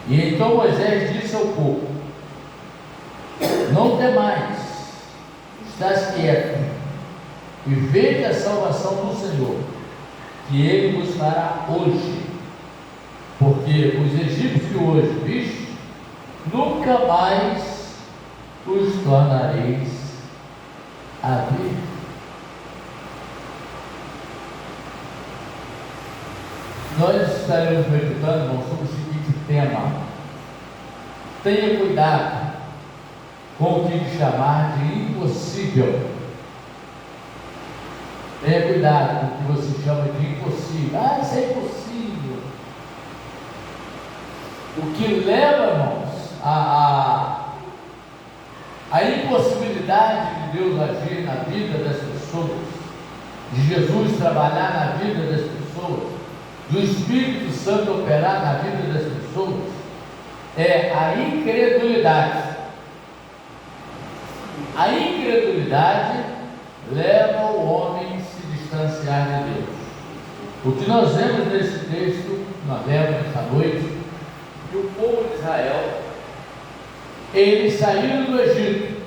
E então Moisés disse ao povo: não temais, estás quieto, e vede a salvação do Senhor, que Ele vos fará hoje, porque os egípcios que hoje vistes, nunca mais os tornareis a ver. Nós estaremos meditando, irmãos, sobre o seguinte tema: tenha cuidado com o que chamar de impossível. Tenha cuidado com o que você chama de impossível. Ah, isso é impossível. O que leva, irmãos, a impossibilidade de Deus agir na vida das pessoas, de Jesus trabalhar na vida das pessoas, do Espírito Santo operar na vida das pessoas, é a incredulidade. A incredulidade leva o homem a se distanciar de Deus. O que nós vemos nesse texto, nós vemos nessa noite, que o povo de Israel, eles saíram do Egito,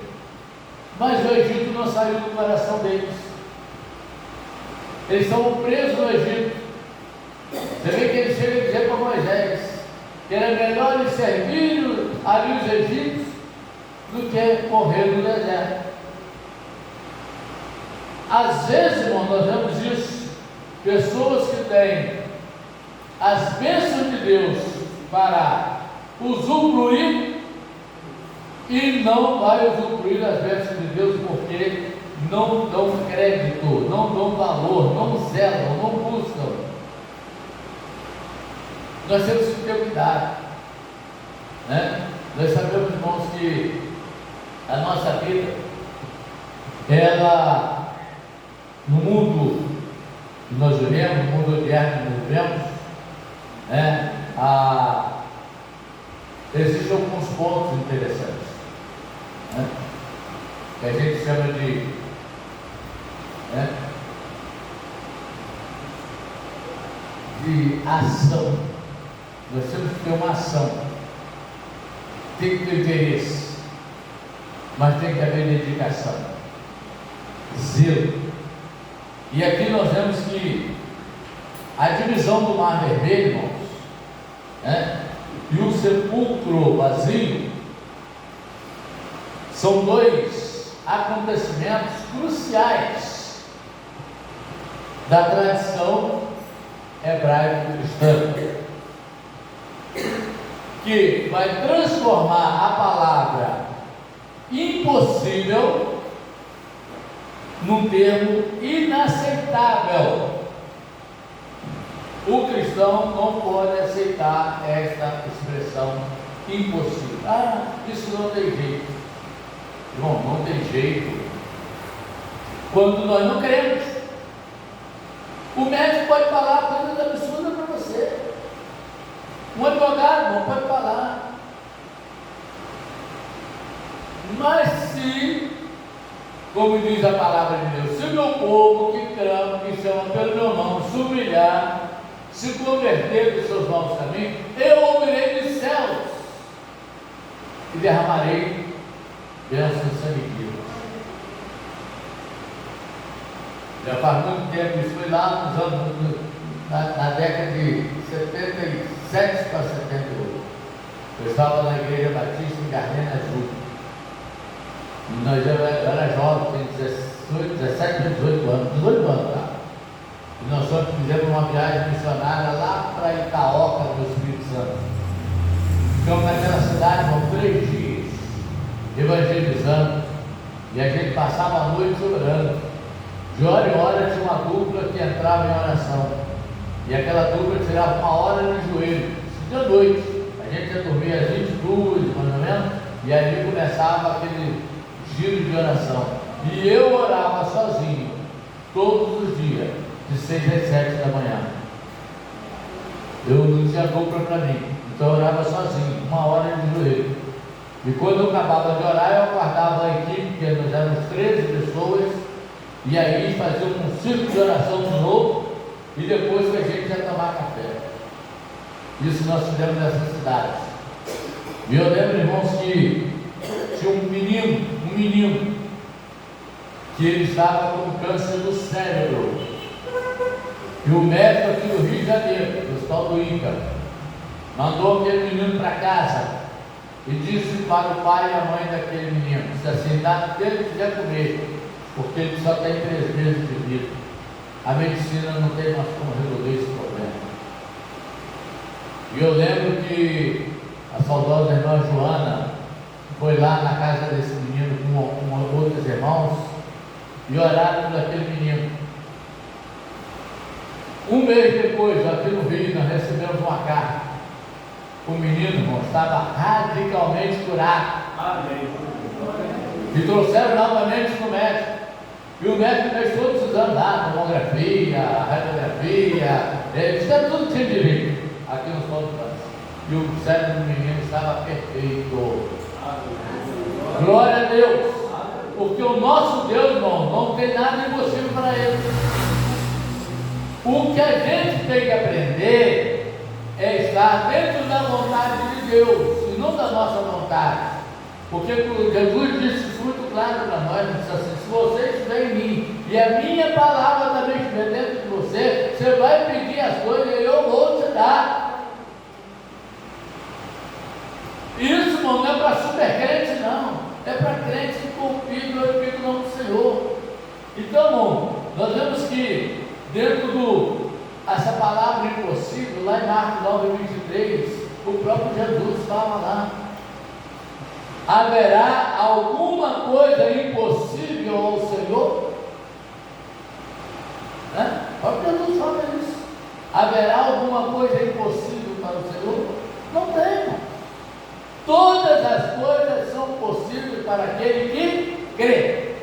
mas o Egito não saiu do coração deles. Eles estavam presos no Egito. Você vê que ele chega a dizer para Moisés que era melhor eles servirem ali os egípcios do que morrer no deserto. Às vezes, irmão, nós vemos isso, pessoas que têm as bênçãos de Deus para usufruir e não vai usufruir das bênçãos de Deus porque não dão crédito, não dão valor, não zelam, não buscam. Nós temos que ter cuidado, né? Nós sabemos, irmãos, que a nossa vida, ela, no mundo que nós vivemos, no mundo moderno que nós vivemos, né, existem alguns pontos interessantes, né, que a gente chama de, né, de ação. Nós temos que ter uma ação, tem que ter interesse, mas tem que haver dedicação, zelo. E aqui nós vemos que a divisão do Mar Vermelho, irmãos, né, e o sepulcro vazio são dois acontecimentos cruciais da tradição hebraico-cristã, que vai transformar a palavra impossível num termo inaceitável. O cristão não pode aceitar esta expressão impossível. Ah, isso não tem jeito. Irmão, não tem jeito quando nós não cremos. O médico pode falar coisas absurdas para você. Um advogado não pode falar. Mas se, como diz a palavra de Deus, se o meu povo que clama, que chama pelo meu nome, se humilhar, se converter dos seus maus caminhos, eu ouvirei dos céus e derramarei bênçãos sanitárias. Já faz muito tempo, isso foi lá nos anos, na década de 77 para 78. Eu estava na Igreja Batista em Gardena Azul. E eu era jovem, tinha 17, 18 anos, tá? E nós só fizemos uma viagem missionária lá para Itaoca, do Espírito Santo. Ficamos naquela cidade por 3 dias, evangelizando, e a gente passava a noite orando. De hora em hora tinha uma dupla que entrava em oração, e aquela dupla tirava 1 hora no joelho, de noite. A gente ia dormir às 22, mais ou menos, e ali começava aquele giro de oração. E eu orava sozinho, todos os dias, de 6 às 7 da manhã. Eu não tinha dupla para mim, então eu orava sozinho, 1 hora de joelho. E quando eu acabava de orar, eu aguardava a equipe, porque nós éramos 13 pessoas, e aí fazíamos um ciclo de oração de novo, e depois que a gente ia tomar café. Isso nós fizemos nessa cidade. E eu lembro, irmãos, que tinha um menino, que ele estava com câncer do cérebro. E o médico aqui do Rio de Janeiro, do Hospital do INCA, mandou aquele menino para casa e disse para o pai e a mãe daquele menino, disse assim: dá o que ele quiser comer, porque ele só tem 3 meses de vida. A medicina não tem mais como resolver esse problema. E eu lembro que a saudosa irmã Joana foi lá na casa desse menino com outros irmãos e oraram por aquele menino. Um mês depois, aqui no Rio, nós recebemos uma carta. O menino, irmão, estava radicalmente curado. Amém. E trouxeram novamente no médico. E o médico fez todos os exames lá, tomografia, radiografia, ele disse tudo que tinha direito aqui no Hospital do Câncer. E o cérebro do menino estava perfeito. Glória a Deus. Porque o nosso Deus, irmão, não tem nada impossível para ele. O que a gente tem que aprender é estar dentro da vontade de Deus e não da nossa vontade. Porque Jesus disse isso muito claro para nós, disse assim: se você estiver em mim e a minha palavra também estiver dentro de você, você vai pedir as coisas e eu vou te dar. Isso, irmão, não é para super crente, não. É para crente que confia e glorifica o nome do Senhor. Então, irmão, nós vemos que dentro essa palavra impossível, lá em Marcos 9:23, o próprio Jesus fala lá: haverá alguma coisa impossível ao Senhor? O próprio Jesus fala isso. Haverá alguma coisa impossível para o Senhor? Não tem. Todas as coisas são possíveis para aquele que crê.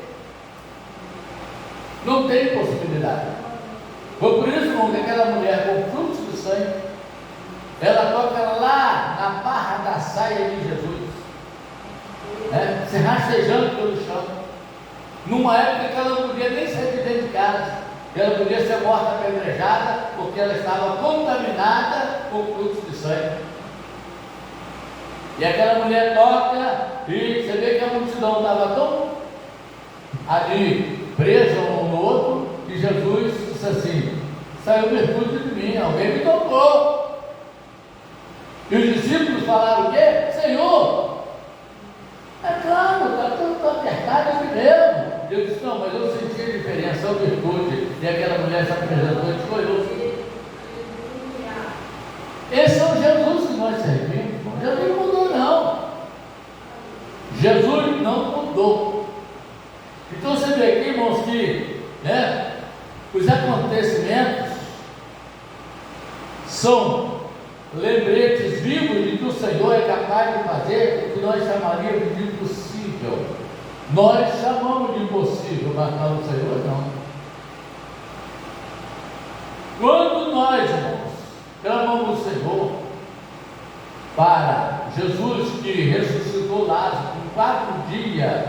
Não tem possibilidade. Foi por isso, irmão, que aquela mulher com fluxo de sangue, ela toca lá na barra da saia de Jesus, se rastejando pelo chão. Numa época que ela não podia nem sair de dentro de casa, ela podia ser morta apedrejada, porque ela estava contaminada com fluxo de sangue. E aquela mulher toca, e você vê que a multidão estava tão ali presa um no outro, e Jesus disse assim: saiu virtude de mim, alguém me tocou. E os discípulos falaram o quê? Senhor, é claro, está tudo apertado aqui mesmo. Eu disse: não, mas eu senti a diferença, a virtude. E aquela mulher se apresentou e escolheu. Esse é o Jesus que nós servimos. Jesus não mudou, não. Jesus não mudou. Então você vê aqui, irmãos, que os acontecimentos são lembretes vivos de que o Senhor é capaz de fazer o que nós chamaríamos de impossível. Nós chamamos de impossível, mas para o Senhor não. Quando nós, irmãos, clamamos o Senhor para Jesus, que ressuscitou Lázaro com 4 dias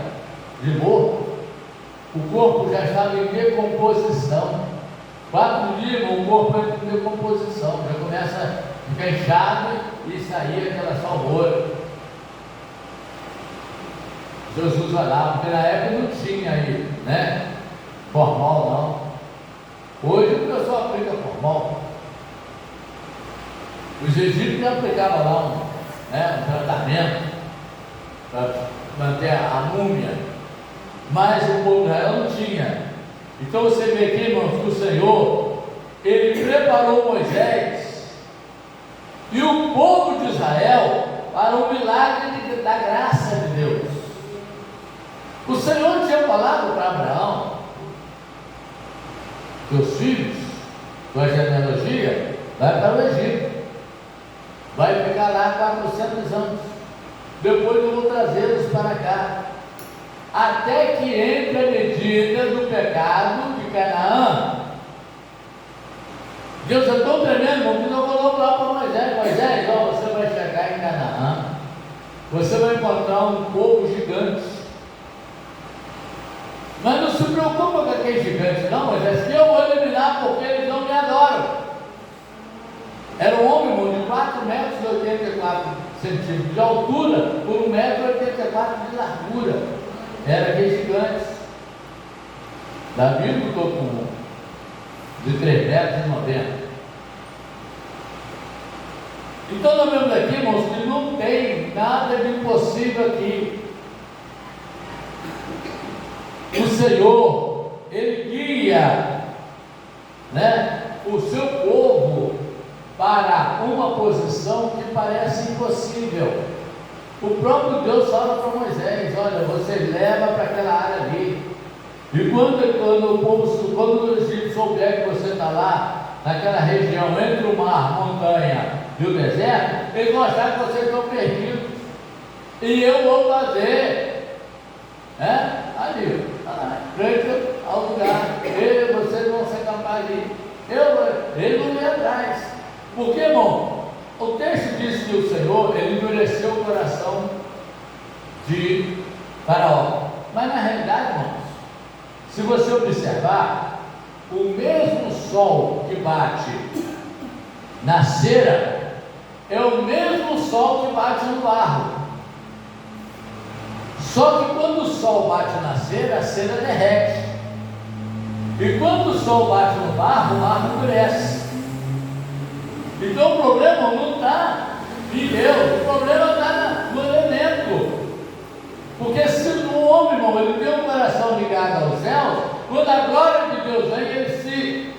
de morto, o corpo já estava em decomposição. 4 dias, o corpo entra em decomposição, já começa a ficar inchado e sair aquela salmoura. Jesus vai lá, porque na época não tinha aí, formal não. Hoje o pessoal aplica formal. Os egípcios aplicavam lá um tratamento para manter a múmia, mas o povo de Israel não tinha. Então você vê aqui, irmãos, que o Senhor, Ele preparou Moisés e o povo de Israel para o milagre da graça de Deus. O Senhor tinha falado para Abraão: teus filhos, tua genealogia, vai para o Egito. Vai ficar lá 400 anos. Depois eu vou trazê-los para cá. Até que entre a medida do pecado de Canaã. Deus é tão tremendo, irmão, que não falou lá para Moisés: Moisés, você vai chegar em Canaã. Você vai encontrar um povo gigante. Mas não se preocupa com aqueles gigantes, não, Moisés, que eu vou eliminar porque eles não me adoram. Era um homem, irmão, de 4 metros e 84 centímetros de altura por 1,84 metro de largura. Era aqueles gigantes. Davi lutou com um de 3,90 metros. Então nós vemos aqui, irmãos, que não tem nada de impossível aqui. O Senhor, Ele guia, né, o seu povo para uma posição que parece impossível. O próprio Deus fala para Moisés: olha, você leva para aquela área ali. E quando o Egito souber que você está lá, naquela região entre o mar, a montanha e o deserto, eles vão achar que vocês estão perdidos. E eu vou fazer, ali, frente ao lugar. Vocês vão se acampar ali. Eles vão vir atrás. Porque, irmão, o texto diz que o Senhor, Ele endureceu o coração de Faraó. Mas na realidade, irmãos, se você observar, o mesmo sol que bate na cera é o mesmo sol que bate no barro. Só que quando o sol bate na cera, a cera derrete. E quando o sol bate no barro, o barro endurece. Então o problema não está em Deus, o problema está no elemento. Porque se o homem, irmão, ele tem um coração ligado aos céus, quando a glória de Deus vem, ele se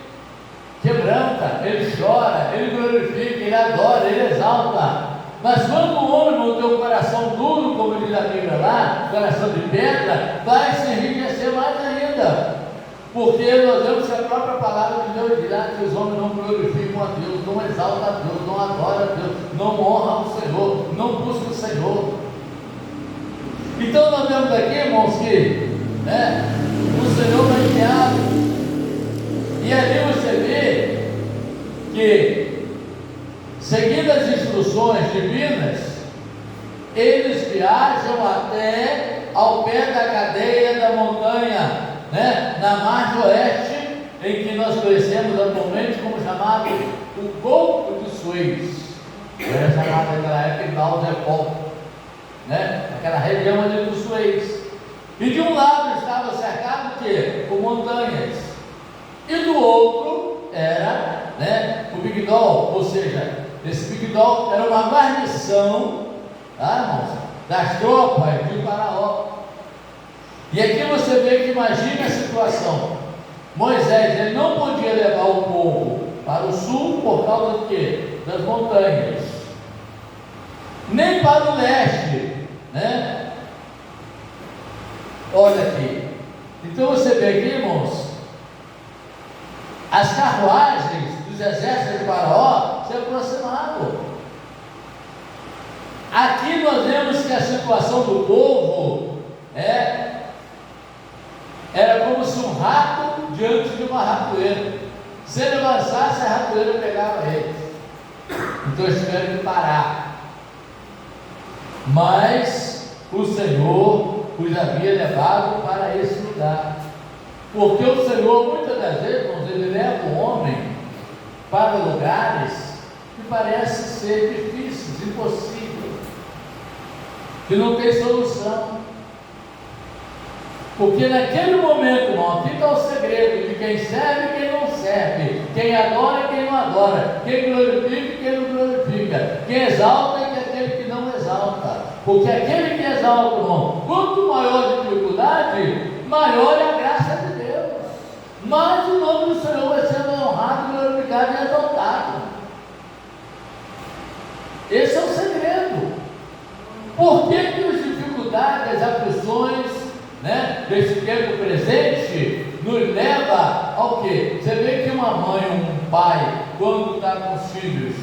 quebranta, ele chora, ele glorifica, ele adora, ele exalta. Mas quando o homem não tem um coração duro, como diz a Bíblia lá, coração de pedra, vai se enriquecer mais ainda. Porque nós vemos que a própria palavra de Deus diz que os homens não glorificam a Deus, não exaltam a Deus, não adoram a Deus, não honram o Senhor, não buscam o Senhor. Então nós vemos aqui, irmãos, que o Senhor vai guiar. E ali você vê que, seguindo as instruções divinas, eles viajam até ao pé da cadeia da montanha, na margem oeste, em que nós conhecemos atualmente como chamado o Golfo de Suez. Era chamado naquela época de Baal-Zepol, aquela região ali do Suez. E de um lado estava cercado o quê? Por montanhas. E do outro era o Migdol, ou seja, esse Migdol era uma guarnição, irmãos, das tropas de Faraó. E aqui você vê que imagina a situação. Moisés, ele não podia levar o povo para o sul por causa do quê? Das montanhas. Nem para o leste, Olha aqui. Então você vê aqui, irmãos, as carruagens dos exércitos de Faraó se aproximavam. Aqui nós vemos que a situação do povo era como se um rato diante de uma ratoeira. Se ele avançasse, a ratoeira pegava ele. Então eles tiveram que parar. Mas o Senhor os havia levado para esse lugar. Porque o Senhor, muitas das vezes, irmãos, Ele leva o homem para lugares que parecem ser difíceis, impossíveis, que não tem solução. Porque naquele momento, irmão, aqui está o segredo de quem serve e quem não serve, quem adora e quem não adora, quem glorifica e quem não glorifica, quem exalta e aquele que não exalta. Porque aquele que exalta, irmão, quanto maior a dificuldade, maior é a graça de Deus, mais o nome do Senhor vai ser honrado, glorificado e exaltado. Esse é o segredo. Por que as dificuldades, as aflições, desse tempo presente, nos leva ao quê? Você vê que uma mãe ou um pai, quando está com os filhos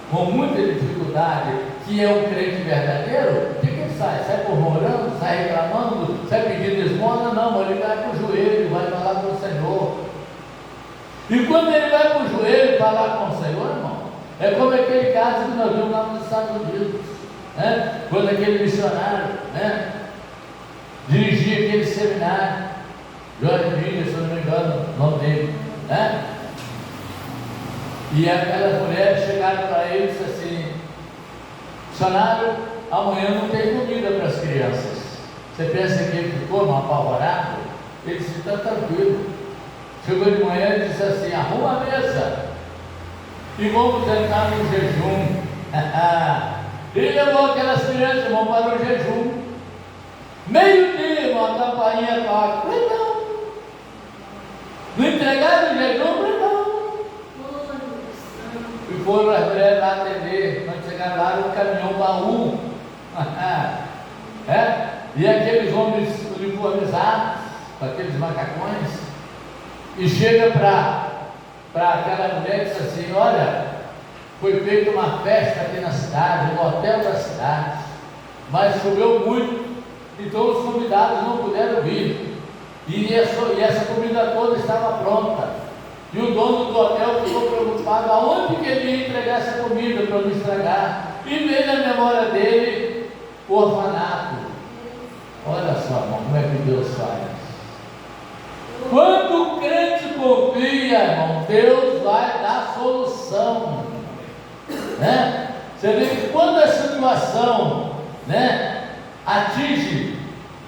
com muita dificuldade, que é um crente verdadeiro, o que ele sai? Sai murmurando, sai reclamando, sai pedindo esmola? Não, ele vai para o joelho, vai falar com o Senhor. E quando ele vai para o joelho falar com o Senhor, irmão, é como aquele caso que nós vimos lá nos Estados Unidos, quando aquele missionário, dirigia aquele seminário, Johnny Miller, se eu não me engano, o nome dele, e aquelas mulheres chegaram para ele e disseram assim: Funcionário, amanhã não tem comida para as crianças. Você pensa que ele ficou no apavorado? Ele disse: está tranquilo. Chegou de manhã e disse assim: arruma a mesa e vamos entrar no jejum. Ele levou aquelas crianças, irmão, para o jejum. Meio-dia, irmão, a campainha toca. Não. Não entregaram o jejum, não. E foram as mulheres lá atender. Quando chegaram lá, era um caminhão baú. E aqueles homens uniformizados, com aqueles macacões, e chega para aquela mulher e diz assim: olha, foi feita uma festa aqui na cidade, no hotel da cidade, mas choveu muito, então os convidados não puderam vir, e essa comida toda estava pronta, e o dono do hotel ficou preocupado aonde que ele ia entregar essa comida para não estragar, e veio na memória dele o orfanato. Olha só, irmão, como é que Deus faz. Quando o crente confia, irmão, Deus vai dar solução, né? Você vê que quando a situação, né, atinge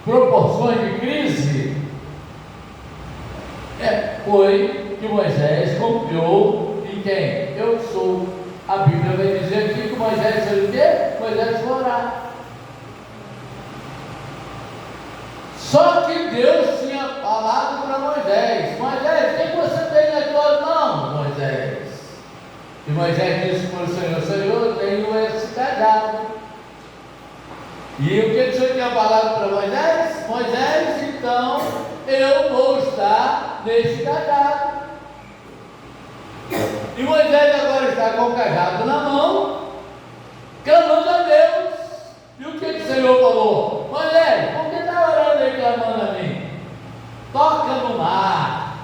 proporções de crise, foi que Moisés confiou em quem? Eu sou. A Bíblia vai dizer aqui que Moisés fez o quê? Moisés foi orar. Só que Deus tinha falado para Moisés: Moisés, o que você tem nas tuas mãos, Moisés? E Moisés disse para o Senhor: Senhor, eu tenho esse cajado. E o que o Senhor tinha falado para Moisés? Moisés, então eu vou estar nesse cajado. E Moisés agora está com o cajado na mão, clamando a Deus. E o que o Senhor falou? Moisés, por que está orando aí, clamando a mim? Toca no mar,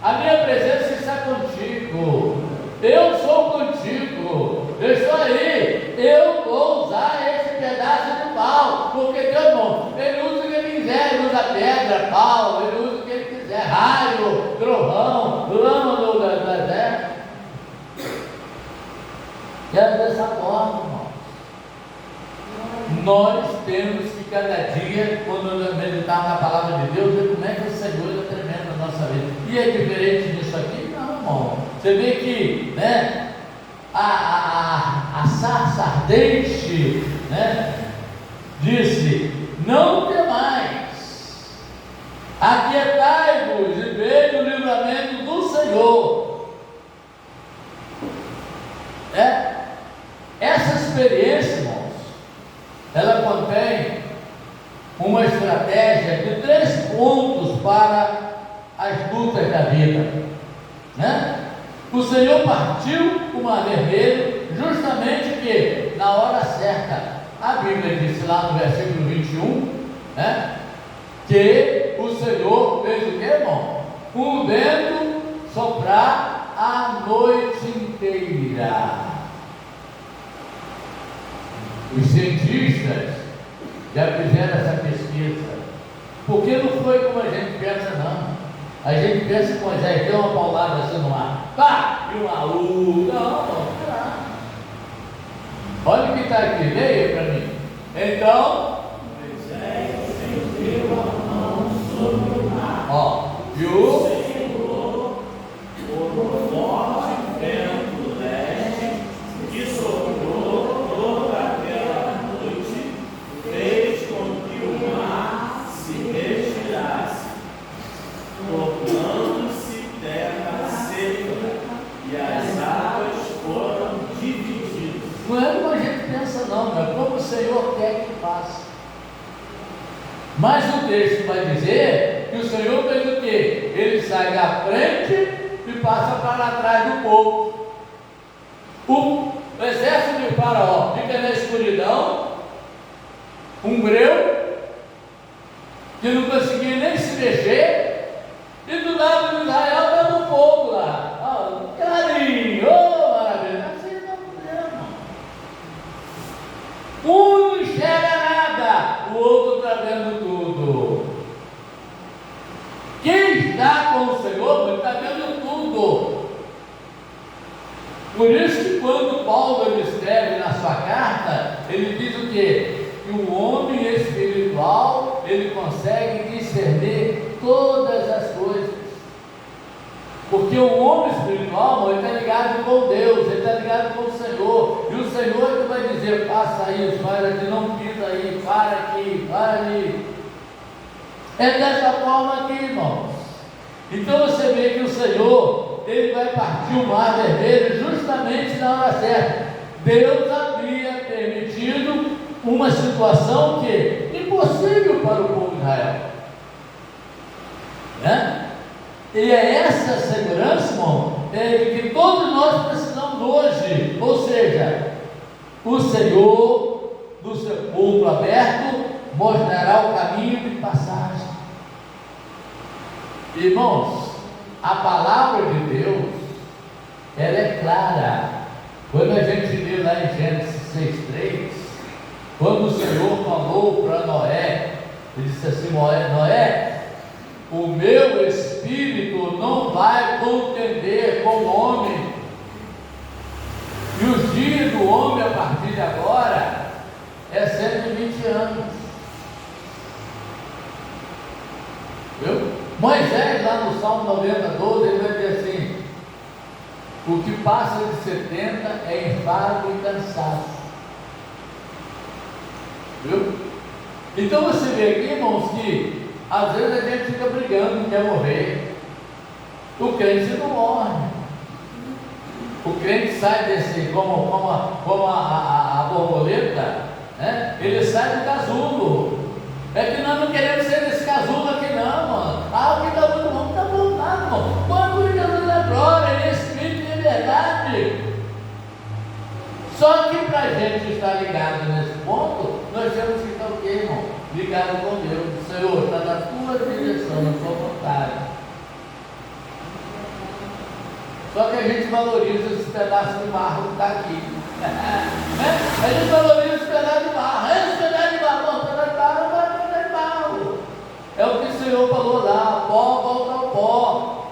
a minha presença está contigo, eu sou contigo, eu estou aí, eu vou usar esse pedaço de pau, porque Deus, irmão, ele usa o que ele quiser, ele usa pedra, pau, ele usa o que ele quiser, raio, trovão, lama do deserto. E é dessa forma, irmão. Nós temos que cada dia, quando meditarmos na palavra de Deus, ver como é que o Senhor é tremendo na nossa vida. E é diferente disso aqui? Não, irmão. Você vê que, né, a sarça ardente, né, disse: não temais, aquietai-vos e vede o livramento do Senhor. Essa experiência, irmãos, ela contém uma estratégia de 3 pontos para as lutas da vida, né? O Senhor partiu o mar vermelho justamente que na hora certa. A Bíblia disse lá no versículo 21, né, que o Senhor fez o que, irmão? O vento soprar a noite inteira. Os cientistas já fizeram essa pesquisa, porque não foi como a gente pensa, não. A gente pensa que Moisés deu uma paulada assim no mar, pá, e uma não. Olha o que está aqui, leia para mim. Então, Moisés estendeu a mão sobre o mar, e o Senhor, por forte vento leste, que soprou toda aquela noite, fez com que o mar se retirasse, tornando-se terra seca, e as águas foram divididas. Não é como a gente pensa, não, é como o Senhor quer que faça. Mas o texto vai dizer que o Senhor fez o quê? Ele sai da frente e passa para trás do povo. O exército de Faraó fica na escuridão, um breu, que não conseguia nem se mexer, e do lado de Israel estava no fogo lá. Carinho, maravilha. Assim não podemos. Um não enxerga nada, o outro está vendo tudo. Quem está com o Senhor está vendo tudo. Por isso que quando Paulo escreve na sua carta, ele diz o quê? Que o homem espiritual, ele consegue discernir todas as coisas. Porque o homem espiritual, ele está ligado com Deus, ele está ligado com o Senhor. E o Senhor que vai dizer, passa isso, vai aqui, não pisa aí, para aqui, para ali. É dessa forma aqui, irmãos. Então você vê que o Senhor, ele vai partir o mar vermelho justamente na hora certa. Deus havia permitido uma situação que é impossível para o povo de Israel. Né? E é essa segurança, irmão, de que todos nós precisamos hoje. Ou seja, o Senhor, do sepulcro aberto, mostrará o caminho de passagem. Irmãos, a palavra de Deus, ela é clara. Quando a gente lê lá em Gênesis 6,3, quando o Senhor falou para Noé, ele disse assim: Noé, o meu espírito não vai contender com o homem, e os dias do homem a partir de agora é 120 anos. Viu? Moisés, lá no Salmo 90:12, ele vai dizer assim: o que passa de 70 é enfado e cansaço. Viu? Então você vê aqui, irmãos, que às vezes a gente fica brigando, quer morrer. O crente não morre. O crente sai desse, como a borboleta, né? Ele sai do casulo. É que nós não queremos ser desse casulo aqui não, mano. O que está muito bom, está bom nada, irmão. Quando Jesus é glória, ele é espírito de verdade. Só que para a gente estar ligado nesse ponto, nós temos que estar o quê, irmão? Ligado com Deus. Senhor, está na tua direção, na tua vontade. Só que a gente valoriza esse pedaço de barro que está aqui. A gente valoriza esse pedaço de barro. Esse pedaço de barro, não, pedaço de barro, não vai pedaço de barro. É o que o Senhor falou lá: pó volta ao pó.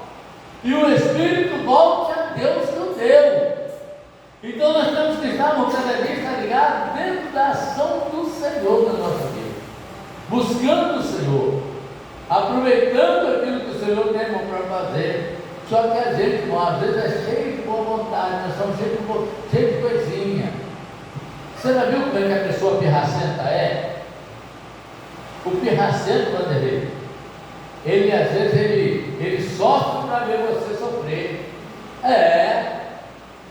E o Espírito volte a Deus que o deu. Então nós temos que estar, cada dia estar ligado dentro da ação do Senhor na nossa vida, buscando o Senhor, aproveitando aquilo que o Senhor tem para fazer. Só que a gente, irmão, às vezes é cheio de boa vontade, nós somos cheio de coisinha. Você já viu como é que a pessoa pirracenta é? O pirracento, ele às vezes ele sofre para ver você sofrer.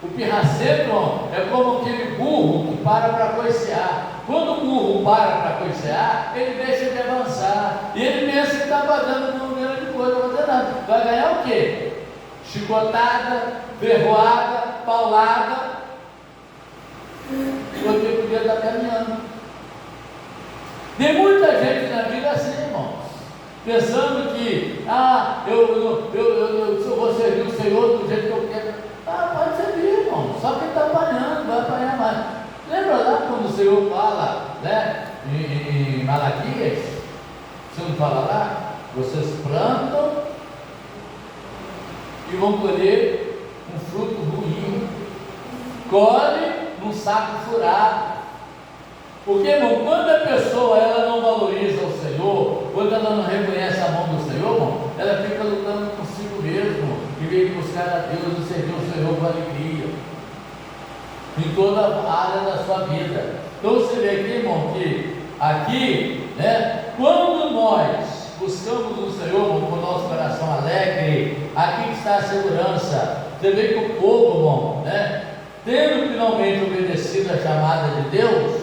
O pirracento é como aquele burro que para coicear. Quando o burro para coicear, ele deixa de avançar. E ele pensa que está fazendo uma grande coisa, não vai fazer nada. Vai ganhar o quê? Chicotada, ferroada, paulada. Porque podia estar caminhando. Tem muita gente na vida assim, irmãos, pensando que eu vou servir o Senhor do jeito que eu quero. Pode servir, irmão, só que está apanhando, vai apanhar mais. Lembra lá quando o Senhor fala, né, em Malaquias? O Senhor fala lá: vocês plantam e vão colher um fruto ruim, colhe num saco furado. Porque, irmão, quando a pessoa ela não valoriza o Senhor, quando ela não reconhece a mão do Senhor, irmão, ela fica lutando consigo mesmo, em vez de buscar a Deus e servir o Senhor com alegria em toda a área da sua vida. Então você vê aqui, irmão, que aqui, né, quando nós buscamos o Senhor, irmão, com o nosso coração alegre, aqui está a segurança. Você vê que o povo, irmão, né, tendo finalmente obedecido a chamada de Deus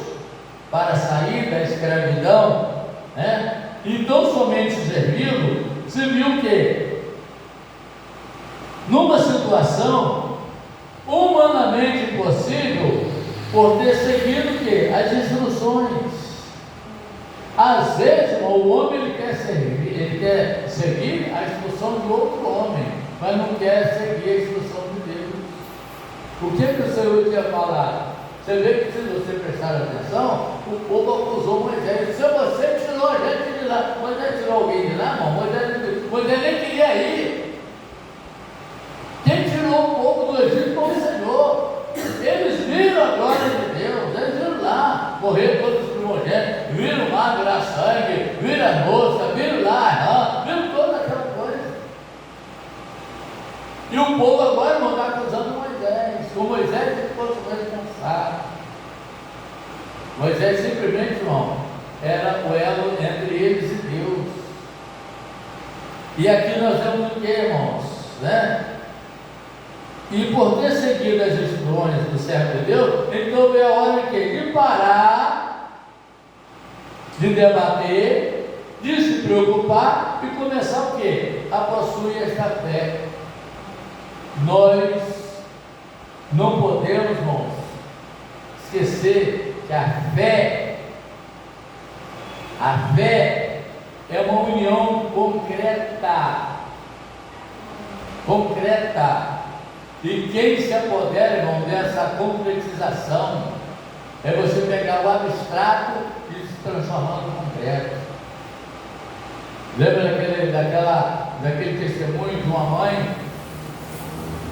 para sair da escravidão, né, então somente servindo, se viu que numa situação humanamente impossível, por ter seguido o quê? As instruções. Às vezes, irmão, o homem ele quer seguir a instrução de outro homem, mas não quer seguir a instrução de Deus. O que o Senhor tinha falado? Você vê que, se você prestar atenção, o povo acusou Moisés: se você tirou a gente de lá, Moisés tirou alguém de lá, irmão? Moisés nem queria ir. Quem tirou o povo do Egito foi o Senhor. Eles viram a glória de Deus, eles viram lá. morrer todos os primogênitos, viram lá virar sangue, vira mosca, viram lá rã, viram toda aquela coisa. E o povo agora não está acusando Moisés, com Moisés ele fosse descansar. Moisés simplesmente, irmão, era o elo entre eles e Deus. E aqui nós vemos o que, irmãos? Né? E por ter seguido as instruções do servo de Deus, então veio a hora de parar, de debater, de se preocupar e começar o quê? A possuir esta fé. Nós não podemos, irmãos, esquecer que a fé é uma união concreta, e quem se apodera, irmão, dessa concretização é você pegar o abstrato e se transformar no concreto. Lembra daquele testemunho de uma mãe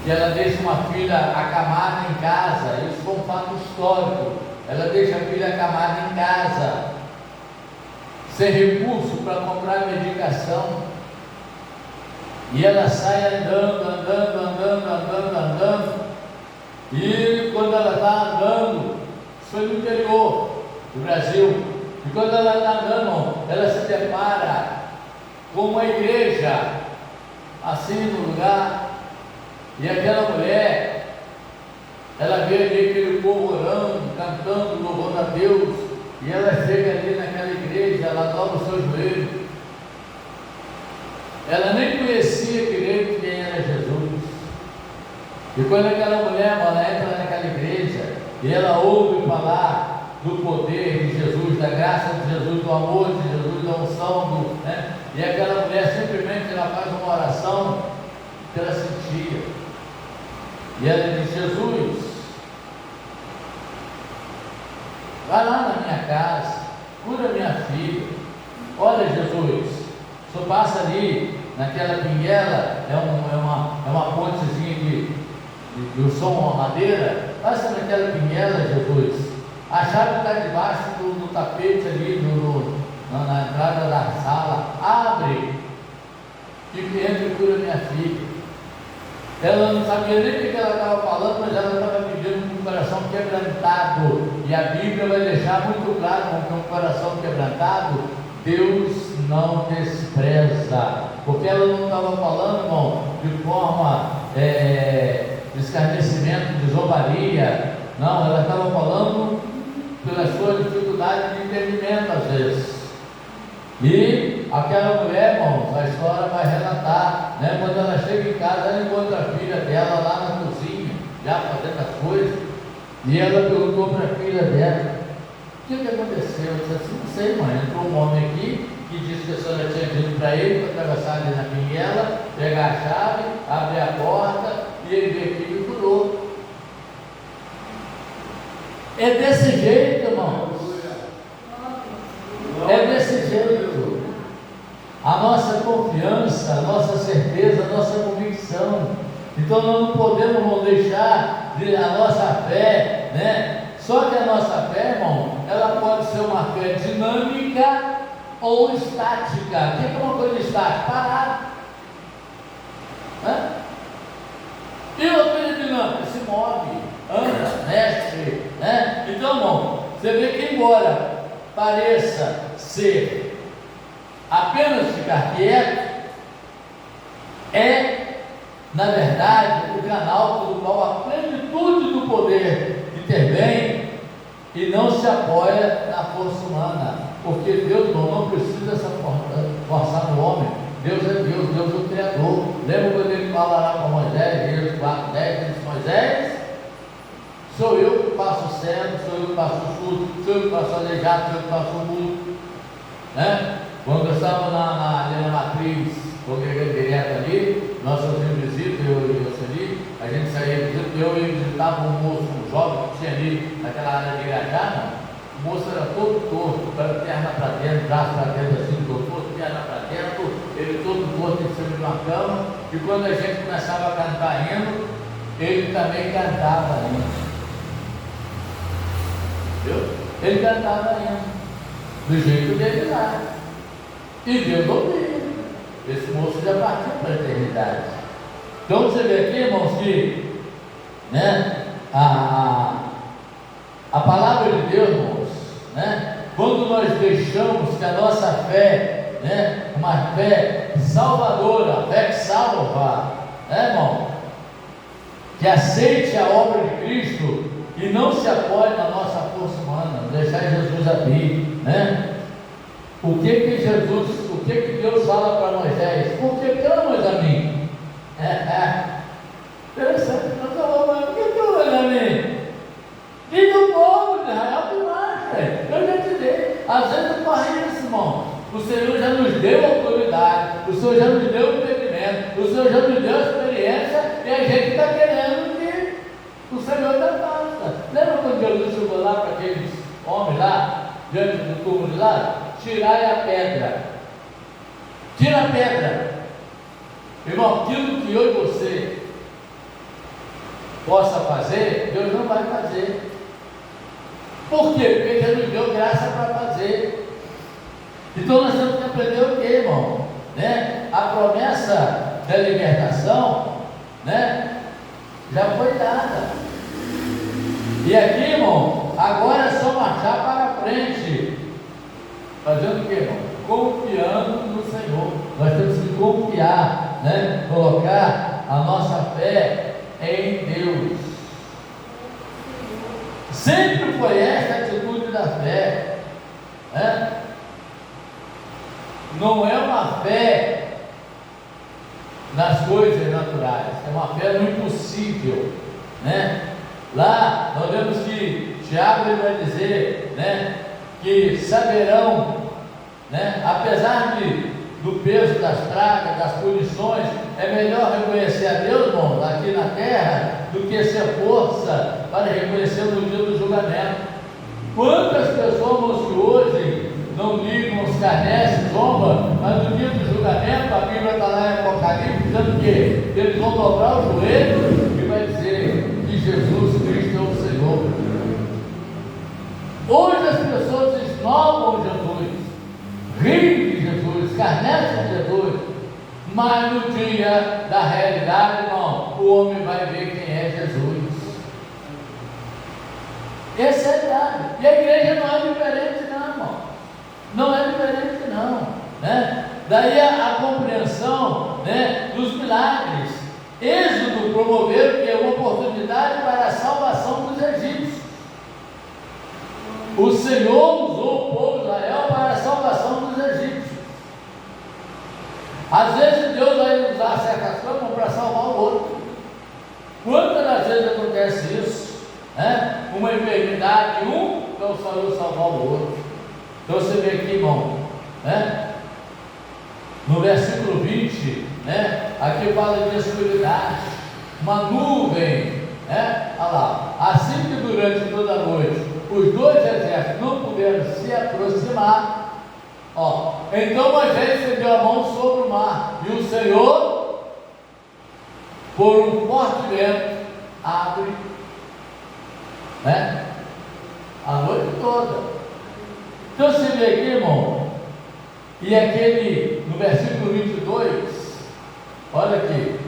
que ela deixa uma filha acamada em casa? Isso foi um fato histórico. Ela deixa a filha acamada em casa, sem recurso para comprar medicação, e ela sai andando, e quando ela está andando, isso foi no interior do Brasil, e quando ela está andando, ela se depara com uma igreja, assim no lugar, e aquela mulher, ela vê ali aquele povo orando, cantando, louvando a Deus, e ela chega ali naquela igreja, ela dobra os seus joelhos. Ela nem conhecia direito quem era Jesus. E quando aquela mulher, ela entra naquela igreja e ela ouve falar do poder de Jesus, da graça de Jesus, do amor de Jesus, da unção, né? E aquela mulher simplesmente ela faz uma oração que ela sentia. E ela diz: Jesus, vai lá na minha casa, cura minha filha. Olha, Jesus, o senhor passa ali naquela pinguela, é uma pontezinha de som, uma madeira, passa naquela pinguela, Jesus, a chave está debaixo do tapete ali, na entrada da sala, abre, e entra e cura minha filha. Ela não sabia nem o que ela estava falando, mas ela estava pedindo com o coração quebrantado, e a Bíblia vai deixar muito claro que um coração quebrantado Deus não despreza, porque ela não estava falando, irmão, de forma de escarnecimento, de zombaria, não, ela estava falando pela sua dificuldade de entendimento às vezes. E aquela mulher, irmãos, a história vai relatar, né? Quando ela chega em casa, ela encontra a filha dela lá na cozinha, já fazendo as coisas, e ela perguntou para a filha dela: o que aconteceu? Eu disse assim: não sei, mãe. Entrou um homem aqui que disse que a senhora tinha dito para ele para atravessar ali na pinguela, pegar a chave, abrir a porta, e ele veio aqui e me curou. É desse jeito, irmãos. É desse jeito. A nossa confiança, a nossa certeza, a nossa convicção. Então nós não podemos não deixar a nossa fé, né? Só que a nossa fé, irmão, ela pode ser uma fé dinâmica ou estática. O que é uma coisa estática? Parada. Né? E uma coisa dinâmica? Se move, anda, mexe, né? Então, irmão, você vê que embora pareça ser apenas ficar quieto, é, na verdade, o canal pelo qual a plenitude do poder intervém e não se apoia na força humana, porque Deus não precisa se forçar no homem. Deus é Deus, Deus é o Criador. Lembra quando ele fala lá com Moisés, Êxodo 4:10, ele diz: Moisés, sou eu que faço o cego, sou eu que faço o surdo, sou eu que faço o aleijado, sou eu que faço o mudo, né? Quando eu estava ali na matriz, congregando direto ali, nós fazíamos visita, eu e o ali, a gente saía de visita, eu ia visitar um moço, um jovem que tinha ali naquela área de Irajá, o moço era todo torto, perna para dentro, braço para dentro, assim, todo, perna para dentro, ele todo torto em cima de uma cama, e quando a gente começava a cantar hino, ele também cantava hino. Viu? Ele cantava ainda, do jeito dele lá. E Deus ouvia. Esse moço já partiu para a eternidade. Então você vê aqui, irmãos, que né, a palavra de Deus, irmãos, né, quando nós deixamos que a nossa fé, né, uma fé salvadora, a fé que salva, né, irmão, que aceite a obra de Cristo e não se apoie na nossa força humana, deixar Jesus abrir, né? O que Deus fala para Moisés? Por que clamas a mim? Interessante, nós falamos, por que clamas a mim? Diz o povo de Israel que mais, eu já te dei. Às vezes eu corri isso, irmão. O Senhor já nos deu autoridade, o Senhor já nos deu entendimento, o Senhor já nos deu experiência, e a gente está querendo que o Senhor dá pasta. Lembra quando Jesus chegou lá para aqueles homens lá, diante do túmulo lá? Tirai a pedra. Tira a pedra. Irmão, aquilo que eu e você possa fazer, Deus não vai fazer. Por quê? Porque Deus nos deu graça para fazer. Então nós temos que aprender o que, irmão? Né? A promessa da libertação, né, já foi dada. E aqui, irmão, agora é só marchar para frente. Fazendo o que, irmão? Confiando no Senhor. Nós temos que confiar, né? Colocar a nossa fé em Deus. Sempre foi esta a atitude da fé, né? Não é uma fé nas coisas naturais, é uma fé no impossível, né? Lá nós vemos que Tiago ele vai dizer, né, que saberão, né, apesar do peso das pragas, das punições, é melhor reconhecer a Deus, irmão, aqui na terra, do que ser força para reconhecer no dia do julgamento. Quantas pessoas que hoje não ligam, escarnecem, zombam, mas no dia do julgamento, a Bíblia está lá em Apocalipse, dizendo que eles vão dobrar o joelho e vai dizer que Jesus Cristo é o Senhor. Hoje as pessoas esnobam Jesus, riem de Jesus, escarnecem de Jesus, mas no dia da realidade, irmão, o homem vai ver quem é Jesus. Essa é a verdade. E a igreja não é diferente, não, irmão. Não é diferente, não, né? Daí a compreensão, né, dos milagres. Êxodo promoveu que é uma oportunidade para a salvação dos egípcios. O Senhor usou o povo de Israel para a salvação dos egípcios. Às vezes Deus vai usar certas coisas para salvar o outro. Quantas das vezes acontece isso? Né? Uma enfermidade de um, então só eu salvar o outro. Então você vê aqui, irmão, né? No versículo 20, né? Aqui fala de escuridade, uma nuvem, né? Olha lá, assim que durante toda a noite os dois exércitos não puderam se aproximar, ó, então Moisés estendeu a mão sobre o mar, e o Senhor, por um forte vento, abre, né? A noite toda. Então você vê aqui, irmão, e aquele, no versículo 22, olha aqui,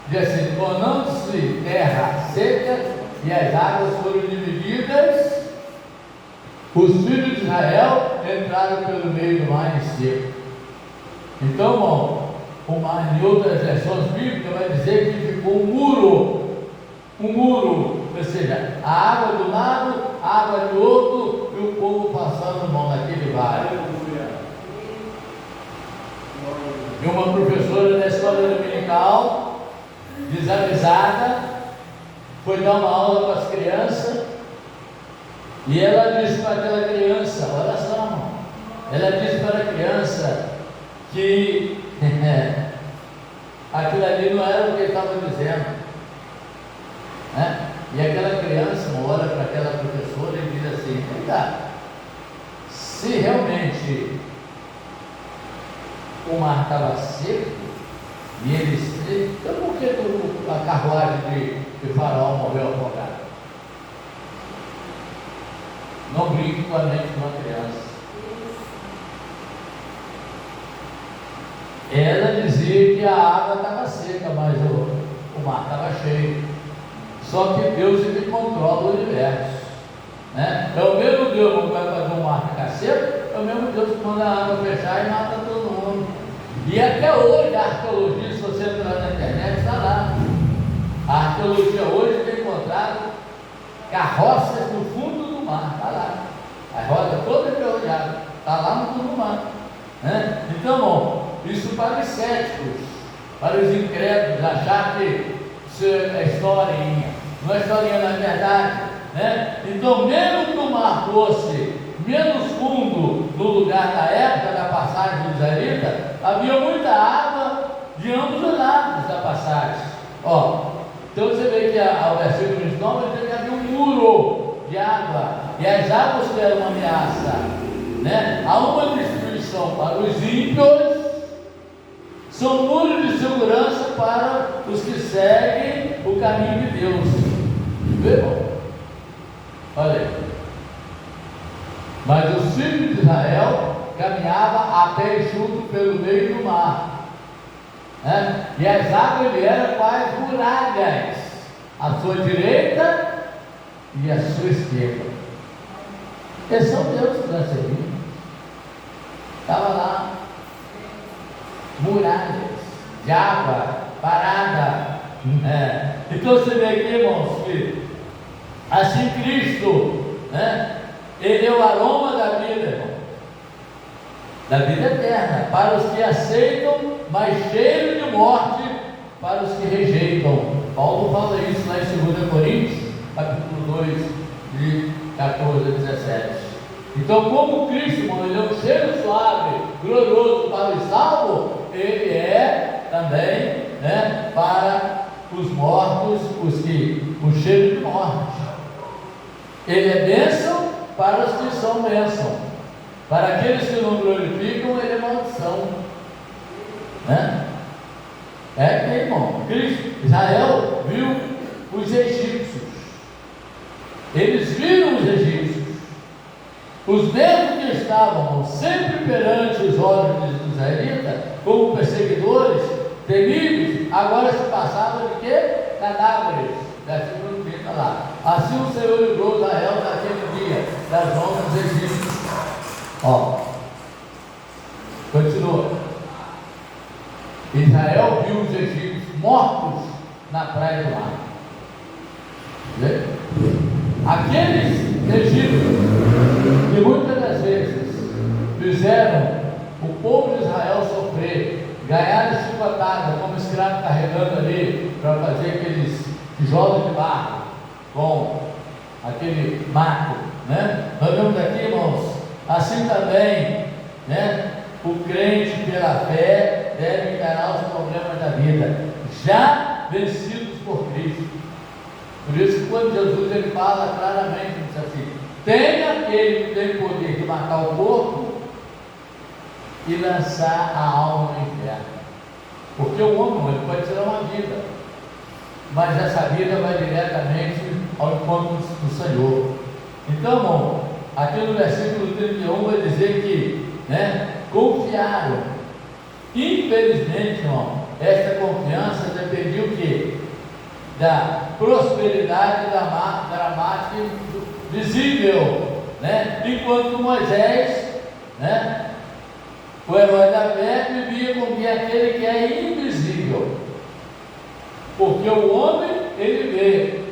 diz assim: tornando-se terra seca e as águas foram divididas, os filhos de Israel entraram pelo meio do mar em seco. Então, irmão, o mar, em outras versões bíblicas, vai dizer que ficou um muro, ou seja, a água de um lado, a água de outro, e o povo passando, irmão, naquele vale. E uma professora da escola dominical, desavisada, foi dar uma aula para as crianças, e ela disse para aquela criança, olha só, irmão, ela disse para a criança que aquilo ali não era o que ele estava dizendo, né? E aquela criança olha para aquela professora e diz assim: vem cá, se realmente o mar estava seco e ele, então por que a carruagem de Faraó morreu afogada? Não brinque com a mente de uma criança. Ela dizia que a água estava seca, mas o mar estava cheio. Só que Deus, ele controla o universo, né? É o mesmo Deus que vai fazer um mar ficar seco, é o mesmo Deus que manda a água fechar e mata todo mundo. E até hoje a arqueologia, se você entrar na internet, está lá. A arqueologia hoje tem encontrado carroças no fundo do mar, está lá. A roda toda enferrujada, está lá no fundo do mar, né? Então, bom, isso para os céticos, para os incrédulos, achar que isso é historinha. Não é historinha, na verdade, né? Então, mesmo que o mar fosse menos fundo no lugar da época da passagem dos israelitas, havia muita água de ambos os lados da passagem. Então você vê que ao versículo 29 diz que havia um muro de água, e as águas que eram uma ameaça, né? Há uma destruição para os ímpios, são muros de segurança para os que seguem o caminho de Deus. Vê, irmão? Olha aí. Mas os filhos de Israel caminhavam a pé enxuto pelo meio do mar, né? E as águas eram quais muralhas, à sua direita e à sua esquerda. Esse é o Deus que nós servimos. Estava lá, muralhas de água parada. Então você vê aqui, irmãos, que assim Cristo, né? Ele é o aroma da vida, irmão, da vida eterna, para os que aceitam, mas cheiro de morte para os que rejeitam. Paulo fala isso lá em 2 Coríntios, capítulo 2, de 14 a 17. Então, como Cristo, irmão, ele é um cheiro suave, glorioso para os salvos, ele é também, né, para os mortos, o cheiro de morte. Ele é bênção para os que são bênção. Para aqueles que não glorificam, ele é maldição, né? Irmão, Cristo, Israel viu os egípcios. Eles viram os egípcios. Os mesmos que estavam sempre perante os olhos dos israelitas, como perseguidores, temíveis, agora se passavam de quê? Cadáveres. Versículo 30 lá. Assim o Senhor livrou Israel naquele dia das mãos dos egípcios. Continua. Israel viu os egípcios mortos na praia do mar. Vê? Aqueles egípcios que muitas das vezes fizeram o povo de Israel sofrer, ganharam chicotada como escravo carregando ali para fazer aqueles tijolos de barro com aquele mato, né? Nós vemos aqui, irmãos, assim também, né? O crente pela fé deve encarar os problemas da vida, já vencidos por Cristo. Por isso que quando Jesus ele fala claramente, diz assim: tem aquele que tem poder de matar o corpo e lançar a alma no inferno. Porque o homem ele pode tirar uma vida, mas essa vida vai diretamente ao encontro do Senhor. Então, irmão, aqui no versículo 31 vai dizer que, né, confiaram. Infelizmente, irmão, essa confiança dependia o quê? Da prosperidade dramática visível, né? Enquanto Moisés, né, o herói da fé, vivia com aquele que é invisível. Porque o homem, ele vê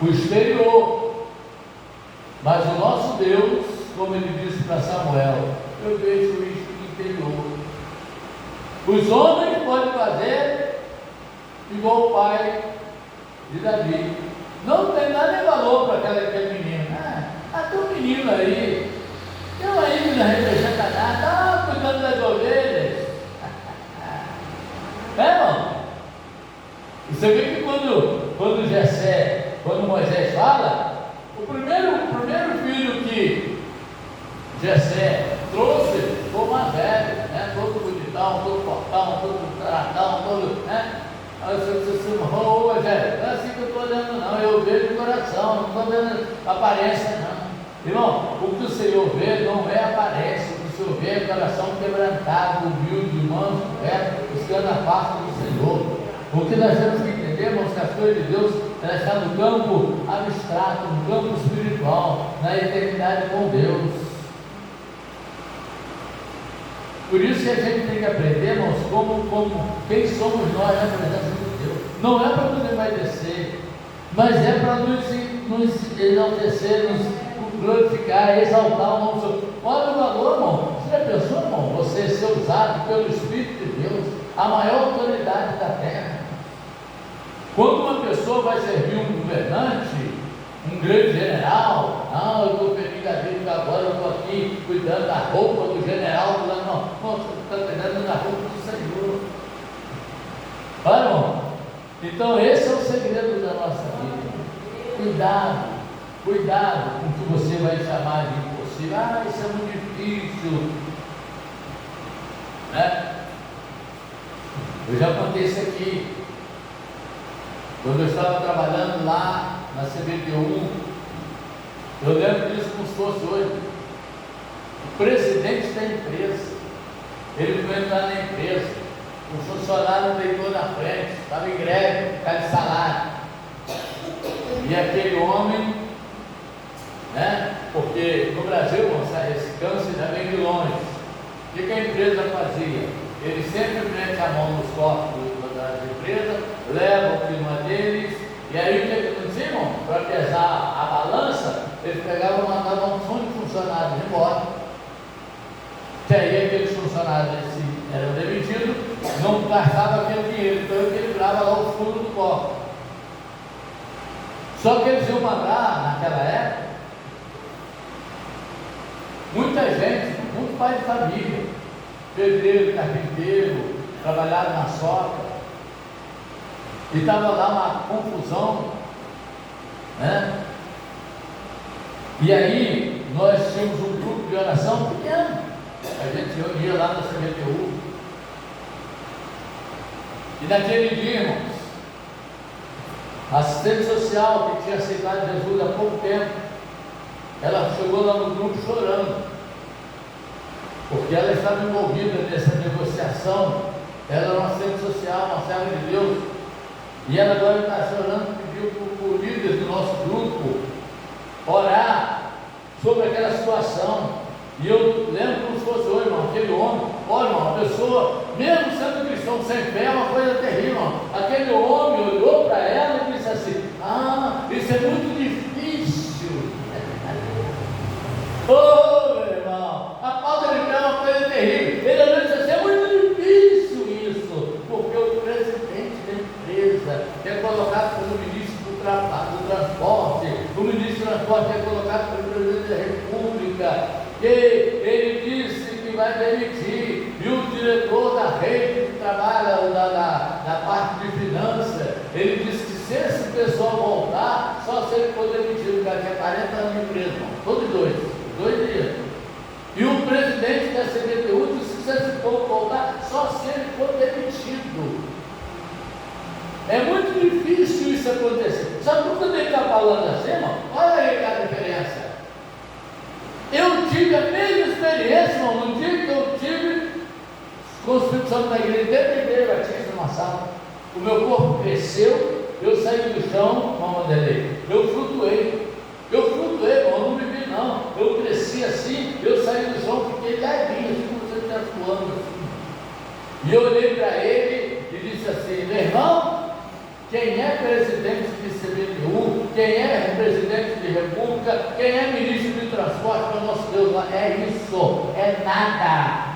o exterior, mas o nosso Deus, como ele disse para Samuel, eu vejo isso no interior. Os homens podem fazer igual o pai de Davi, não tem nada de valor para aquele menino. Tem um menino aí, tem uma íngua representa nada, está cuidando das ovelhas. Irmão, você vê que quando Moisés fala, o primeiro filho que Jessé trouxe foi o mais velho, né? Todo bonitão, todo fortão, todo tratão, todo, né? Aí você disse, ô Moisés, não é assim que eu estou olhando não, eu vejo o coração, não estou vendo a aparência não. Irmão, o que o Senhor vê não é aparência, o que o Senhor vê é coração quebrantado, humilde, manso, reto, buscando a face do Senhor. O que nós temos que entender, irmãos, que as coisas de Deus, ela está no campo abstrato, no campo espiritual, na eternidade com Deus. Por isso que a gente tem que aprender, irmãos, quem somos nós na presença de Deus. Não é para nos envaidecer, mas é para nos enaltecer, nos glorificar, exaltar o nome do Senhor. Olha o valor, irmão. Você já pensou, irmão, você ser usado pelo Espírito de Deus, a maior autoridade da terra? Quando uma pessoa vai servir um governante, um grande general, não, eu estou feliz da vida, que agora eu estou aqui cuidando da roupa do general, não, você está cuidando da roupa do Senhor. Olha, irmão, então esse é o segredo da nossa vida. Cuidado com o que você vai chamar de impossível. Ah, isso é muito difícil, né? Eu já contei isso aqui. Quando eu estava trabalhando lá na CBTU, eu lembro disso como se fosse hoje. O presidente da empresa, ele foi entrar na empresa, o funcionário deitou na frente, estava em greve, por causa de salário. E aquele homem, né? Porque no Brasil, esse câncer já vem de longe. O que a empresa fazia? Ele sempre mete a mão nos cofres das empresas, leva o clima deles, e aí o que acontecia, irmão? Para pesar a balança, ele pegava e mandava um monte de funcionários embora. Que aí aqueles funcionários eram demitidos, não gastavam aquele dinheiro, então ele equilibrava lá o fundo do cofre. Só que eles iam mandar, naquela época, muita gente, muito pai de família, pedreiro, carpinteiro, trabalhava na soca, e estava lá uma confusão, né? E aí nós tínhamos um grupo de oração pequeno, a gente ia lá na CBTU, e naquele dia, irmãos, a assistente social que tinha aceitado Jesus há pouco tempo, ela chegou lá no grupo chorando, porque ela estava envolvida nessa negociação. Ela era uma assistente social, uma serva de Deus, e ela agora está chorando, pediu para o líder do nosso grupo orar sobre aquela situação. E eu lembro como se fosse hoje, irmão, aquele homem, olha, irmão, a pessoa, mesmo sendo cristão sem fé, é uma coisa terrível, irmão. Aquele homem olhou para ela e disse assim: ah, isso é muito difícil. Oh, meu irmão, a falta de fé é uma coisa terrível. Ele olhou e disse assim: é muito difícil isso, porque o presidente da empresa é colocado como ministro do transporte, o ministro do transporte é colocado como presidente da república, e ele disse que vai demitir, e o diretor da rede que trabalha na parte de finanças, ele disse que se esse pessoal voltar, só se ele for demitido, porque tinha 40 anos de empresa, irmão, todos dois dias. E o presidente da CBTU disse que se esse povo voltar, só se ele for demitido. É muito difícil isso acontecer. Sabe por que eu tenho que estar falando assim, irmão? Olha aí a diferença. Eu tive a mesma experiência, irmão, no dia que eu tive com o Espírito Santo na igreja, dentro da igreja batista, numa sala. O meu corpo cresceu, eu saí do chão, irmão Vanderlei, eu flutuei, irmão, eu não vivi não, eu cresci assim, eu saí do chão, fiquei levinho, assim como você está voando assim. E eu olhei para ele e disse assim: meu irmão, quem é presidente de CBTU, quem é presidente de república, quem é ministro de transporte para o nosso Deus lá, é isso, é nada.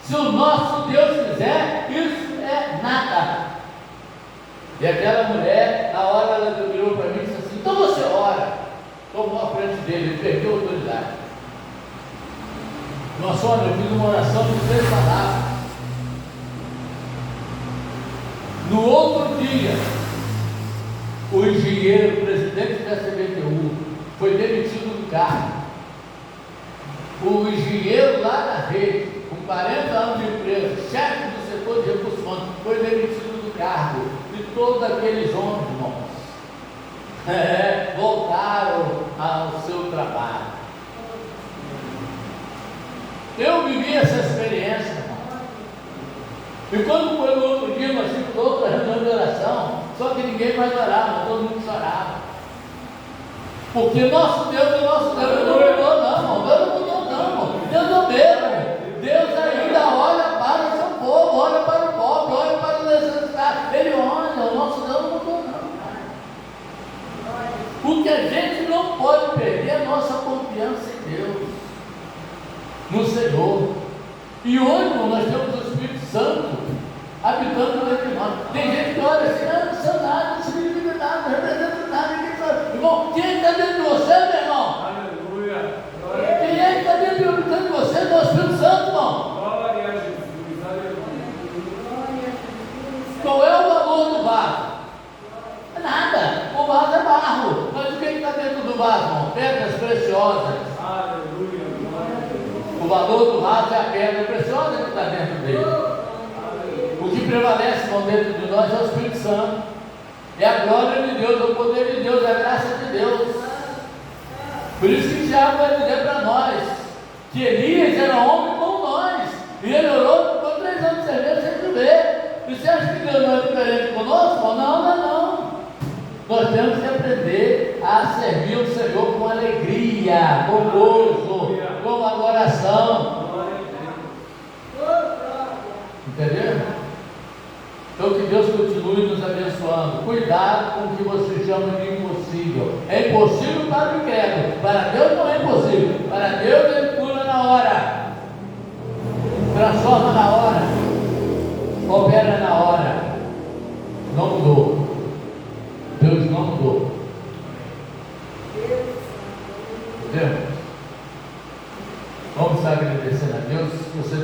Se o nosso Deus fizer, isso é nada. E aquela mulher, na hora ela virou para mim e disse assim: então você ora. Tomou à frente dele, ele perdeu a autoridade. Nossa, olha, eu fiz uma oração de 3 palavras. No outro dia, o engenheiro, presidente da CBTU, foi demitido do cargo. O engenheiro lá na rede, com 40 anos de empresa, chefe do setor de recursos humanos, foi demitido do cargo. E todos aqueles homens, irmãos, voltaram ao seu trabalho. vivi essa experiência, irmão. E quando foi no outro dia, nós tivemos outra reunião de oração, só que ninguém mais orava, todo mundo chorava. Porque nosso Deus é nosso Deus, Deus não mudou não, irmão. Deus não mudou não, irmão. Deus é o mesmo. Deus ainda olha para o seu povo, olha para o pobre, olha para o necessitado. Ele olha, o nosso Deus não mudou não. O que a gente não pode perder é a nossa confiança em Deus, no Senhor. E hoje, irmão, nós temos o Espírito Santo habitando dentro de nós. Tem gente que olha assim, não sou nada, não significa nada, não representa nada, ninguém sabe. Irmão, quem está dentro de você, meu irmão? Aleluia. Quem é que está dentro de você? É o Espírito Santo, irmão. Glória a Jesus. Aleluia. Qual é o valor do vaso? É nada. O vaso é barro. Mas o que está dentro do vaso, irmão? Pedras preciosas. Aleluia. O valor do vaso é a pedra preciosa que está dentro dele. O que prevalece, irmão, dentro de nós é o Espírito Santo. É a glória de Deus, é o poder de Deus, é a graça de Deus. Por isso que Tiago vai dizer para nós que Elias era homem como nós. E ele orou por 3 anos de cerveja sem chover. E você acha que Deus não é diferente conosco? Não, não, não. Nós temos que aprender a servir o Senhor com alegria, com gozo, com adoração. Entendeu? Então que Deus continue nos abençoando. Cuidado com o que você chama de impossível. É impossível para o incrédulo. Para Deus não é impossível. Para Deus ele cura na hora, transforma na hora, opera na hora. Não mudou. Deus não mudou. Entendeu? Vamos estar agradecendo a Deus. Se você